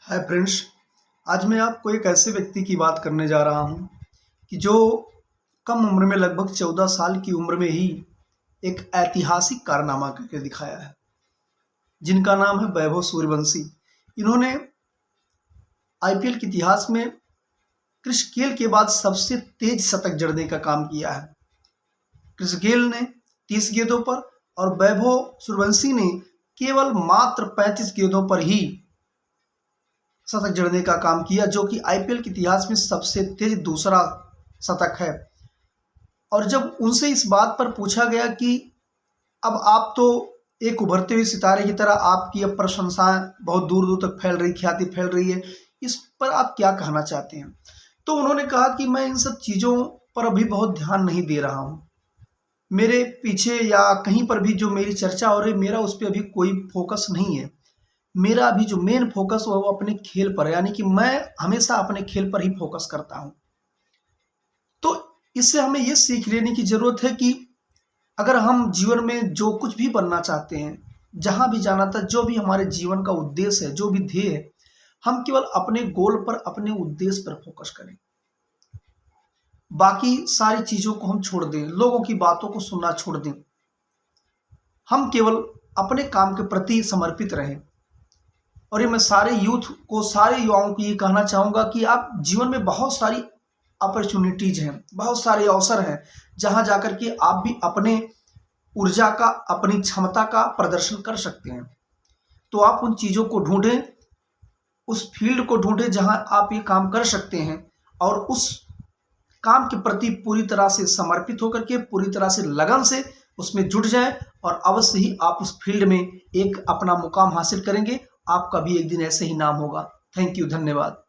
Hi friends. आज मैं आपको एक ऐसे व्यक्ति की बात करने जा रहा हूं कि जो कम उम्र में लगभग 14 साल की उम्र में ही एक ऐतिहासिक कारनामा करके दिखाया है, जिनका नाम है वैभव सूर्यवंशी। इन्होंने आईपीएल के इतिहास में क्रिस गेल के बाद सबसे तेज शतक जड़ने का काम किया है। क्रिस गेल ने 30 गेंदों पर और वैभव सूर्यवंशी ने केवल मात्र 35 गेंदों पर ही शतक जड़ने का काम किया, जो कि आईपीएल के इतिहास में सबसे तेज दूसरा शतक है। और जब उनसे इस बात पर पूछा गया कि अब आप तो एक उभरते हुए सितारे की तरह, आपकी अब प्रशंसाएं बहुत दूर दूर तक फैल रही, ख्याति फैल रही है, इस पर आप क्या कहना चाहते हैं? तो उन्होंने कहा कि मैं इन सब चीज़ों पर अभी बहुत ध्यान नहीं दे रहा हूँ। मेरे पीछे या कहीं पर भी जो मेरी चर्चा हो रही, मेरा उस पर अभी कोई फोकस नहीं है। मेरा अभी जो मेन फोकस हुआ वो अपने खेल पर है, यानी कि मैं हमेशा अपने खेल पर ही फोकस करता हूं। तो इससे हमें ये सीख लेने की जरूरत है कि अगर हम जीवन में जो कुछ भी बनना चाहते हैं, जहां भी जाना था, जो भी हमारे जीवन का उद्देश्य है, जो भी ध्येय है, हम केवल अपने गोल पर, अपने उद्देश्य पर फोकस करें। बाकी सारी चीजों को हम छोड़ दें, लोगों की बातों को सुनना छोड़ दें। हम केवल अपने काम के प्रति समर्पित रहें। और ये मैं सारे यूथ को, सारे युवाओं को ये कहना चाहूँगा कि आप जीवन में बहुत सारी अपॉर्चुनिटीज हैं, बहुत सारे अवसर हैं, जहाँ जाकर के आप भी अपने ऊर्जा का, अपनी क्षमता का प्रदर्शन कर सकते हैं। तो आप उन चीज़ों को ढूंढें, उस फील्ड को ढूंढें जहाँ आप ये काम कर सकते हैं, और उस काम के प्रति पूरी तरह से समर्पित होकर के, पूरी तरह से लगन से उसमें जुट जाएं, और अवश्य ही आप उस फील्ड में एक अपना मुकाम हासिल करेंगे। आपका भी एक दिन ऐसे ही नाम होगा। थैंक यू, धन्यवाद।